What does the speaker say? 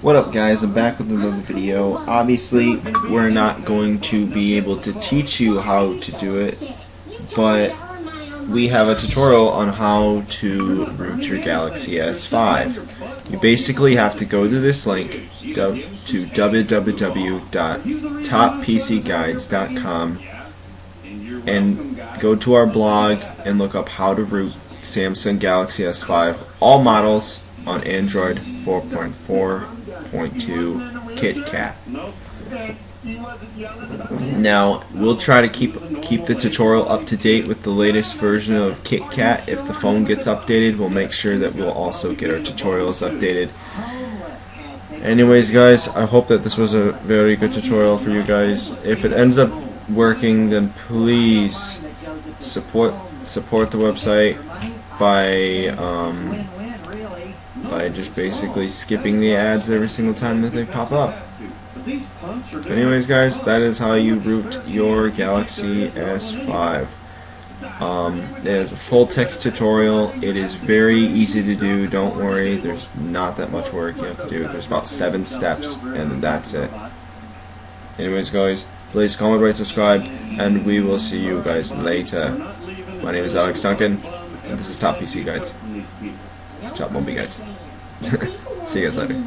What up guys, I'm back with another video. Obviously we're not going to be able to teach you how to do it, but we have a tutorial on how to root your Galaxy S5. You basically have to go to this link to www.toppcguides.com and go to our blog and look up how to root Samsung Galaxy S5, all models on Android 4.4.2 KitKat. Now we'll try to keep the tutorial up to date with the latest version of KitKat. If the phone gets updated, we'll make sure that we'll also get our tutorials updated. Anyways guys, I hope that this was a very good tutorial for you guys. If it ends up working, then please support the website by just basically skipping the ads every single time that they pop up. Anyways guys, that is how you root your Galaxy S5. It is a full text tutorial. It is very easy to do, don't worry, there's not that much work you have to do. There's about 7 steps and that's it. Anyways guys, please comment, rate, subscribe, and we will see you guys later. My name is Alex Duncan, and this is Top PC Guides. Chop Moby Guides. See you guys later.